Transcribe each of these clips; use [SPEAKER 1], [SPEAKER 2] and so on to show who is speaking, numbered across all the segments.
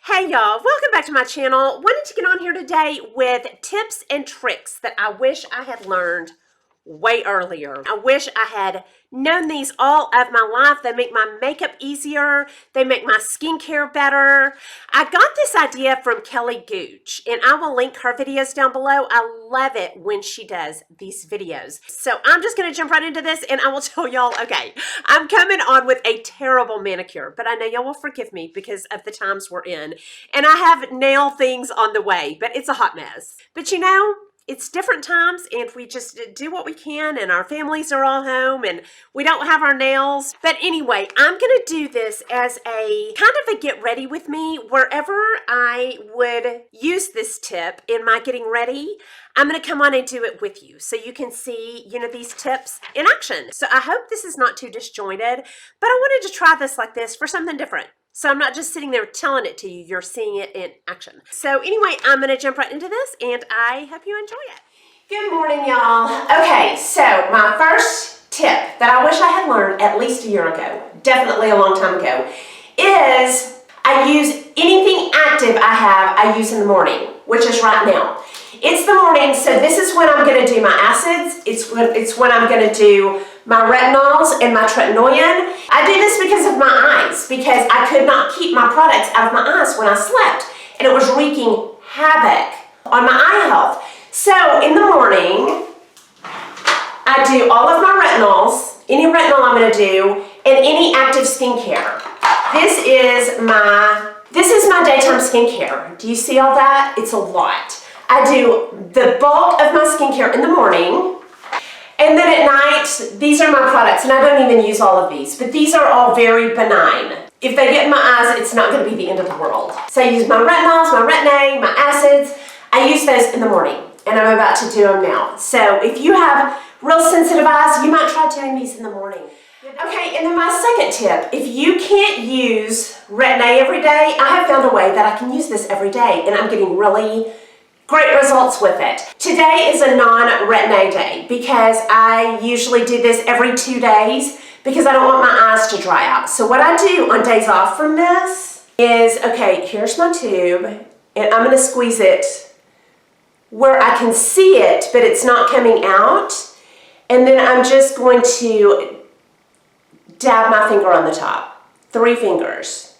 [SPEAKER 1] Hey y'all, welcome back to my channel. Wanted to get on here today with tips and tricks that I wish I had learned way earlier. I wish I had known these all of my life. They make my makeup easier. They make my skincare better. I got this idea from Kelly Gooch, and I will link her videos down below. I love it when she does these videos. So I'm just going to jump right into this, and I will tell y'all, okay, I'm coming on with a terrible manicure, but I know y'all will forgive me because of the times we're in. And I have nail things on the way, but it's a hot mess. But you know, it's different times and we just do what we can, and our families are all home and we don't have our nails. But anyway, I'm gonna do this as a kind of a get ready with me. Wherever I would use this tip in my getting ready, I'm gonna come on and do it with you so you can see, these tips in action. So I hope this is not too disjointed, but I wanted to try this like this for something different. So I'm not just sitting there telling it to you, you're seeing it in action. So anyway, I'm gonna jump right into this and I hope you enjoy it. Good morning, y'all. Okay, so my first tip that I wish I had learned at least a year ago, definitely a long time ago, is I use anything active I use in the morning, which is right now. It's the morning, so this is when I'm gonna do my acids. It's when I'm gonna do my retinols and my tretinoin. I do this because of my eyes, because I could not keep my products out of my eyes when I slept, and it was wreaking havoc on my eye health. So in the morning, I do all of my retinols, any retinol I'm gonna do, and any active skincare. This is my daytime skincare. Do you see all that? It's a lot. I do the bulk of my skincare in the morning, and then at night, these are my products, and I don't even use all of these, but these are all very benign. If they get in my eyes, it's not gonna be the end of the world. So I use my retinols, my retin-A, my acids. I use those in the morning, and I'm about to do them now. So if you have real sensitive eyes, you might try doing these in the morning. Okay, and then my second tip, if you can't use retin-A every day, I have found a way that I can use this every day, and I'm getting really great results with it. Today is a non-retin-A day because I usually do this every 2 days because I don't want my eyes to dry out. So what I do on days off from this is, okay, here's my tube, and I'm gonna squeeze it where I can see it, but it's not coming out. And then I'm just going to dab my finger on the top, 3 fingers.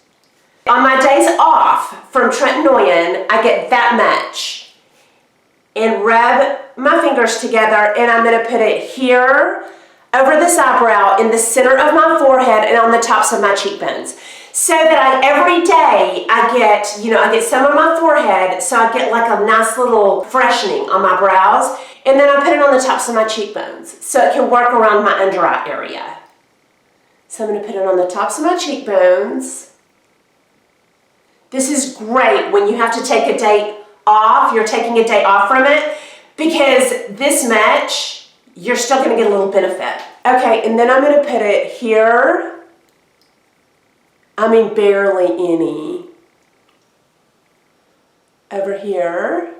[SPEAKER 1] On my days off from tretinoin, I get that much. And rub my fingers together, and I'm gonna put it here over this eyebrow, in the center of my forehead, and on the tops of my cheekbones. So that every day I get some on my forehead, so I get like a nice little freshening on my brows, and then I put it on the tops of my cheekbones, so it can work around my under eye area. So I'm gonna put it on the tops of my cheekbones. This is great when you have to take a day off, you're taking a day off from it, because this much, you're still gonna get a little benefit. Okay, and then I'm gonna put it here. I mean, barely any. Over here.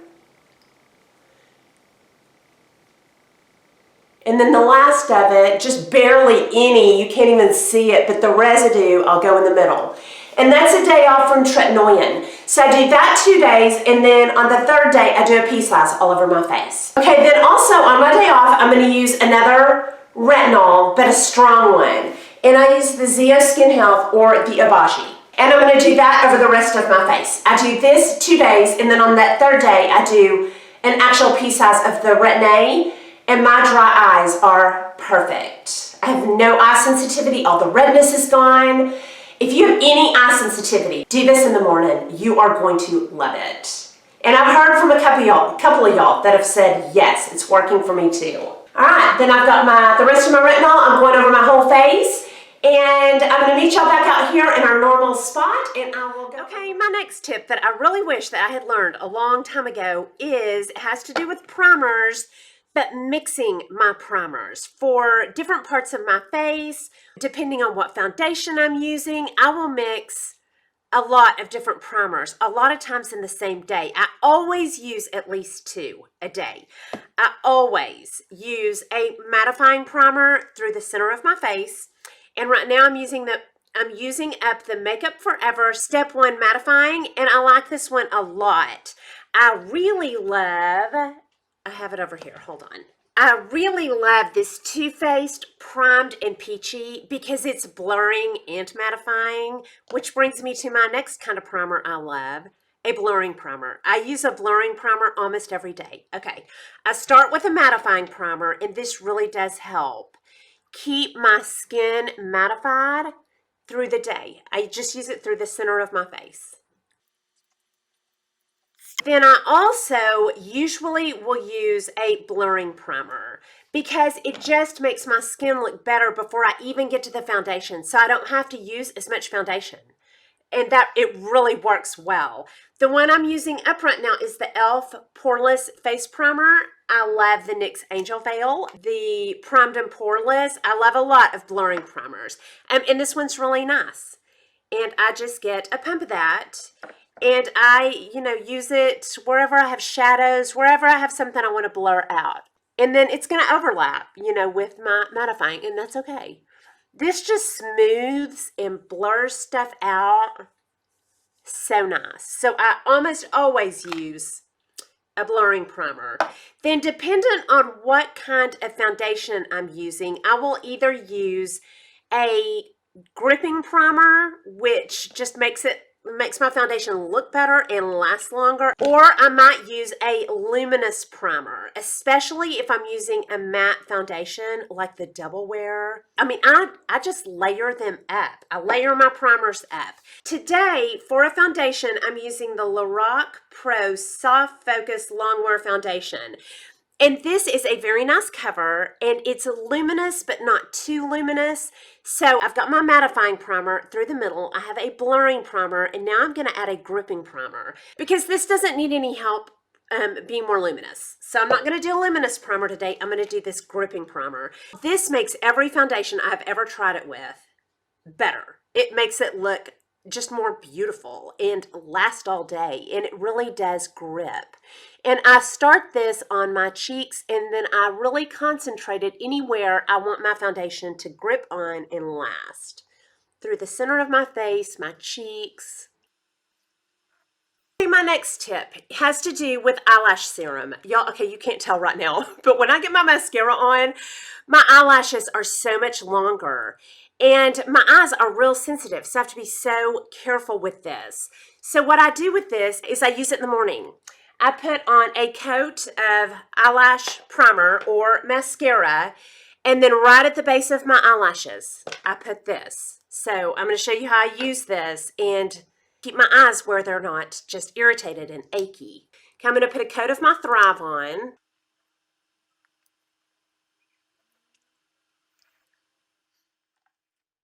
[SPEAKER 1] And then the last of it, just barely any, you can't even see it, but the residue, I'll go in the middle. And that's a day off from tretinoin. So I do that 2 days, and then on the 3rd day, I do a pea size all over my face. Okay, then also on my day off, I'm gonna use another retinol, but a strong one. And I use the Zeo Skin Health or the Abaji. And I'm gonna do that over the rest of my face. I do this 2 days, and then on that 3rd day, I do an actual pea size of the retin-A, and my dry eyes are perfect. I have no eye sensitivity, all the redness is gone. If you have any eye sensitivity, do this in the morning. You are going to love it. And I've heard from a couple of y'all that have said, yes, it's working for me too. All right, then I've got the rest of my retinol. I'm going over my whole face. And I'm gonna meet y'all back out here in our normal spot, and I will go. Okay, my next tip that I really wish that I had learned a long time ago has to do with primers, but mixing my primers for different parts of my face. Depending on what foundation I'm using, I will mix a lot of different primers, a lot of times in the same day. I always use at least 2 a day. I always use a mattifying primer through the center of my face. And right now I'm using the I'm using up the Makeup Forever Step 1 Mattifying, and I like this one a lot. I really love, I have it over here, hold on. I really love this Too Faced Primed and Peachy because it's blurring and mattifying, which brings me to my next kind of primer I love, a blurring primer. I use a blurring primer almost every day. Okay, I start with a mattifying primer, and this really does help keep my skin mattified through the day. I just use it through the center of my face. Then I also usually will use a blurring primer because it just makes my skin look better before I even get to the foundation, so I don't have to use as much foundation. And that it really works well. The one I'm using up right now is the e.l.f. Poreless Face Primer. I love the NYX Angel Veil, the Primed and Poreless. I love a lot of blurring primers. And this one's really nice. And I just get a pump of that. And I, use it wherever I have shadows, wherever I have something I want to blur out. And then it's going to overlap, with my mattifying, and that's okay. This just smooths and blurs stuff out so nice. So I almost always use a blurring primer. Then dependent on what kind of foundation I'm using, I will either use a gripping primer, which just makes my foundation look better and last longer, or I might use a luminous primer, especially if I'm using a matte foundation like the Double Wear. I just layer them up. I layer my primers up. Today, for a foundation, I'm using the Lorac Pro Soft Focus Longwear Foundation. And this is a very nice cover, and it's luminous, but not too luminous. So I've got my mattifying primer through the middle. I have a blurring primer, and now I'm going to add a gripping primer because this doesn't need any help being more luminous. So I'm not going to do a luminous primer today. I'm going to do this gripping primer. This makes every foundation I've ever tried it with better. It makes it look just more beautiful and last all day, and it really does grip. And I start this on my cheeks, and then I really concentrate it anywhere I want my foundation to grip on and last. Through the center of my face, my cheeks. My next tip has to do with eyelash serum. Y'all, okay, you can't tell right now, but when I get my mascara on, my eyelashes are so much longer. And my eyes are real sensitive, so I have to be so careful with this. So what I do with this is I use it in the morning. I put on a coat of eyelash primer or mascara, and then right at the base of my eyelashes, I put this. So I'm going to show you how I use this and keep my eyes where they're not just irritated and achy. Okay, I'm going to put a coat of my Thrive on.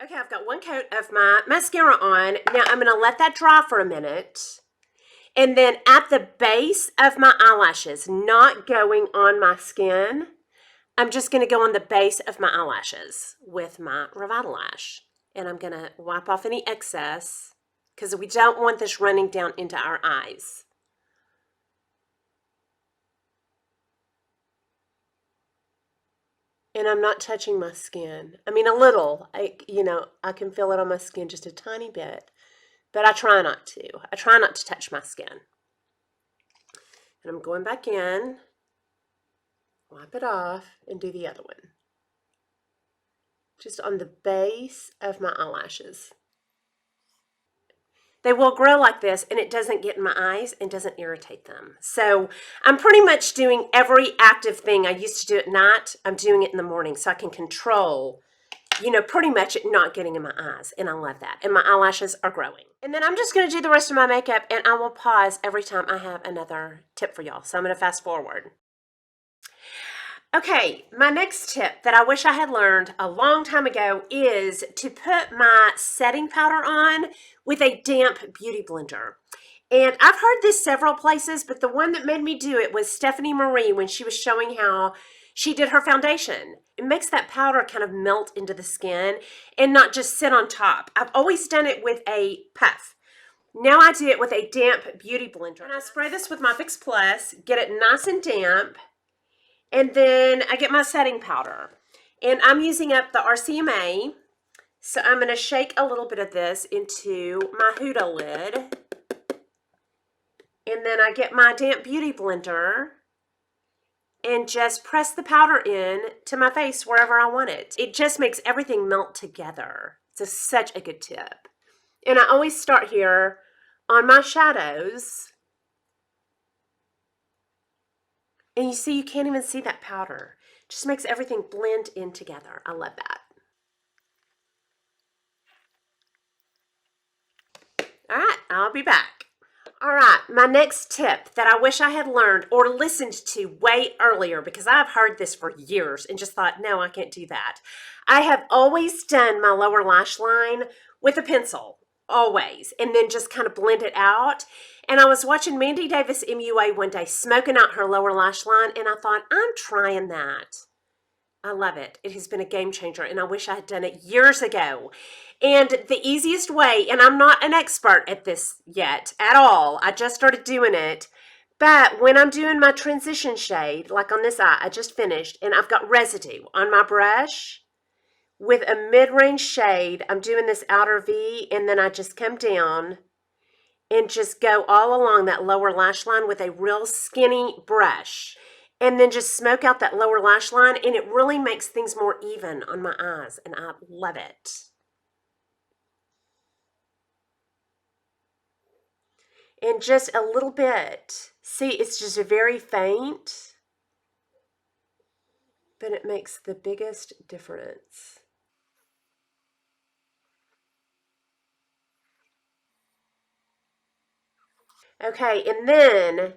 [SPEAKER 1] Okay, I've got one coat of my mascara on. Now I'm going to let that dry for a minute. And then at the base of my eyelashes, not going on my skin, I'm just going to go on the base of my eyelashes with my Revitalash. And I'm going to wipe off any excess because we don't want this running down into our eyes. And I'm not touching my skin. I mean, a little. I can feel it on my skin just a tiny bit. But I try not to. I try not to touch my skin. And I'm going back in, wipe it off, and do the other one. Just on the base of my eyelashes. They will grow like this, and it doesn't get in my eyes and doesn't irritate them. So I'm pretty much doing every active thing I used to do at night. I'm doing it in the morning so I can control, pretty much it not getting in my eyes. And I love that. And my eyelashes are growing. And then I'm just going to do the rest of my makeup, and I will pause every time I have another tip for y'all. So I'm going to fast forward. Okay, my next tip that I wish I had learned a long time ago is to put my setting powder on with a damp beauty blender. And I've heard this several places, but the one that made me do it was Stephanie Marie when she was showing how she did her foundation. It makes that powder kind of melt into the skin and not just sit on top. I've always done it with a puff. Now I do it with a damp beauty blender. And I spray this with my Fix Plus, get it nice and damp. And then I get my setting powder, and I'm using up the RCMA, So I'm going to shake a little bit of this into my Huda lid. And then I get my damp beauty blender and just press the powder in to my face wherever I want it. It just makes everything melt together. It's such a good tip. And I always start here on my shadows. And you see, you can't even see that powder. It just makes everything blend in together. I love that. All right, I'll be back. All right, my next tip that I wish I had learned or listened to way earlier, because I've heard this for years and just thought, no, I can't do that. I have always done my lower lash line with a pencil, always, and then just kind of blend it out. And I was watching Mandy Davis MUA one day smoking out her lower lash line, and I thought, I'm trying that. I love it. It has been a game changer, and I wish I had done it years ago. And the easiest way, and I'm not an expert at this yet at all, I just started doing it, but when I'm doing my transition shade, like on this eye, I just finished, and I've got residue on my brush, with a mid-range shade, I'm doing this outer V, and then I just come down and just go all along that lower lash line with a real skinny brush. And then just smoke out that lower lash line, and it really makes things more even on my eyes, and I love it. And just a little bit. See, it's just very faint, but it makes the biggest difference. Okay, and then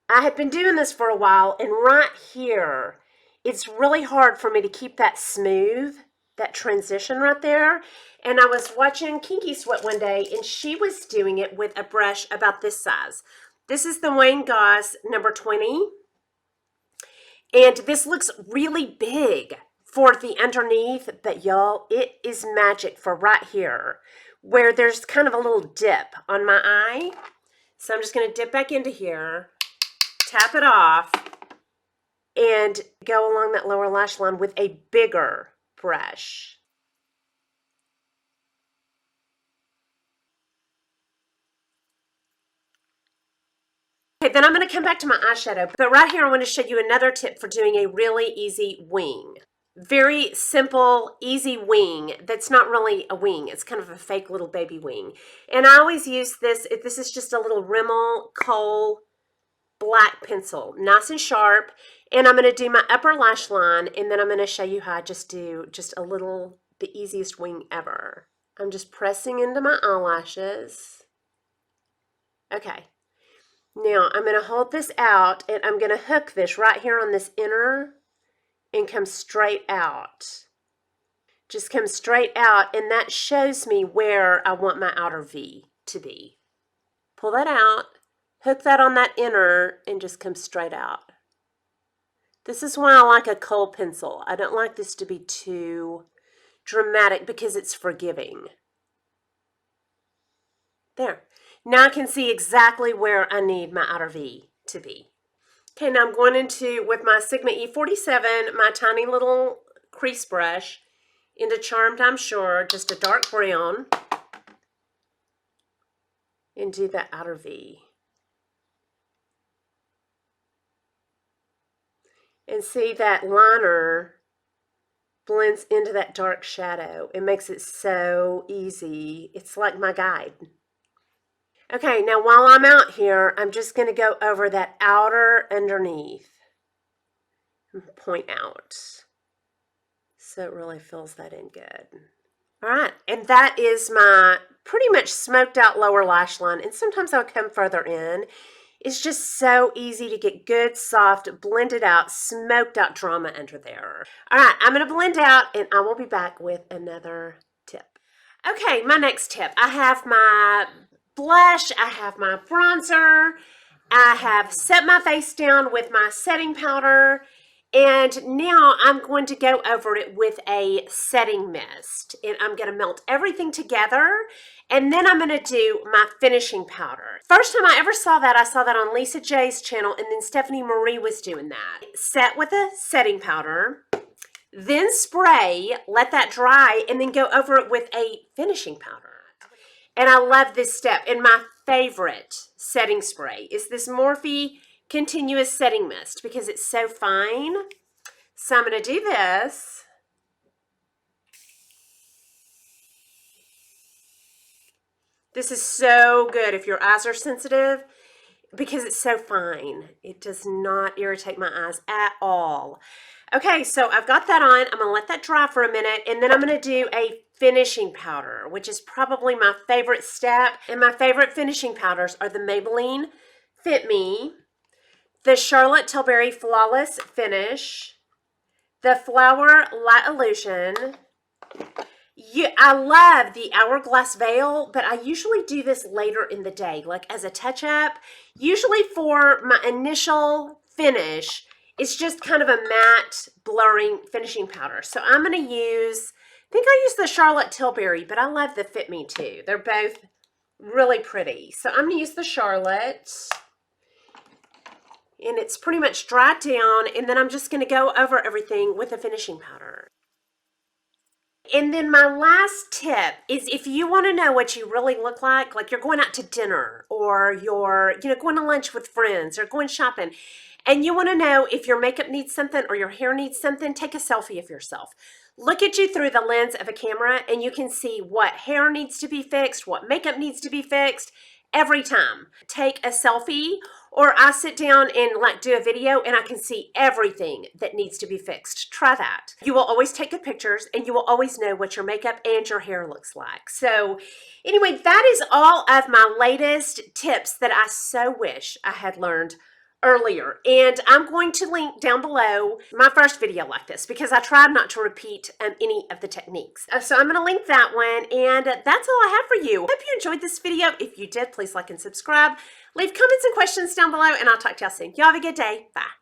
[SPEAKER 1] I had been doing this for a while, and right here, it's really hard for me to keep that smooth, that transition right there. And I was watching Kinky Sweat one day, and she was doing it with a brush about this size. This is the Wayne Goss number 20. And this looks really big for the underneath, but y'all, it is magic for right here, where there's kind of a little dip on my eye. So I'm just going to dip back into here, tap it off, and go along that lower lash line with a bigger brush. Okay, then I'm going to come back to my eyeshadow, but right here I want to show you another tip for doing a really easy wing. Very simple, easy wing that's not really a wing. It's kind of a fake little baby wing. And I always use this. This is just a little Rimmel Kohl black pencil, nice and sharp. And I'm going to do my upper lash line, and then I'm going to show you how I just do just a little, the easiest wing ever. I'm just pressing into my eyelashes. Okay. Now I'm going to hold this out, and I'm going to hook this right here on this inner and come straight out. Just come straight out, and that shows me where I want my outer V to be. Pull that out, hook that on that inner, and just come straight out. This is why I like a Kohl pencil. I don't like this to be too dramatic because it's forgiving. There. Now I can see exactly where I need my outer V to be. Okay, now I'm going into, with my Sigma E47, my tiny little crease brush, into Charmed, I'm Sure, just a dark brown, and do that outer V. And see that liner blends into that dark shadow. It makes it so easy. It's like my guide. Okay, now while I'm out here, I'm just going to go over that outer underneath and point out. So it really fills that in good. All right, and that is my pretty much smoked out lower lash line, and sometimes I'll come further in. It's just so easy to get good, soft, blended out, smoked out drama under there. All right, I'm going to blend out, and I will be back with another tip. Okay, my next tip. I have my blush, I have my bronzer, I have set my face down with my setting powder, and now I'm going to go over it with a setting mist. And I'm going to melt everything together, and then I'm going to do my finishing powder. First time I ever saw that, I saw that on Lisa J's channel, and then Stephanie Marie was doing that. Set with a setting powder. then spray, let that dry, and then go over it with a finishing powder. And I love this step. And my favorite setting spray is this Morphe Continuous Setting Mist because it's so fine. So I'm going to do this. This is so good if your eyes are sensitive because it's so fine. It does not irritate my eyes at all. Okay, so I've got that on. I'm going to let that dry for a minute, and then I'm going to do a finishing powder, which is probably my favorite step. And my favorite finishing powders are the Maybelline Fit Me, the Charlotte Tilbury Flawless Finish, the Flower Light Illusion. I love the Hourglass Veil, but I usually do this later in the day, like as a touch-up. Usually for my initial finish, it's just kind of a matte blurring finishing powder. So I'm going to use, I think I use the Charlotte Tilbury, but I love the Fit Me too. They're both really pretty. So I'm going to use the Charlotte. And it's pretty much dried down, and then I'm just going to go over everything with a finishing powder. And then my last tip is if you want to know what you really look like you're going out to dinner or you're, going to lunch with friends or going shopping, and you want to know if your makeup needs something or your hair needs something, take a selfie of yourself. Look at you through the lens of a camera and you can see what hair needs to be fixed, what makeup needs to be fixed every time. Take a selfie, or I sit down and do a video and I can see everything that needs to be fixed. Try that. You will always take good pictures and you will always know what your makeup and your hair looks like. So anyway, that is all of my latest tips that I so wish I had learned earlier. And I'm going to link down below my first video like this because I tried not to repeat any of the techniques. So I'm going to link that one, and that's all I have for you. Hope you enjoyed this video. If you did, please like and subscribe. Leave comments and questions down below, and I'll talk to y'all soon. Y'all have a good day. Bye.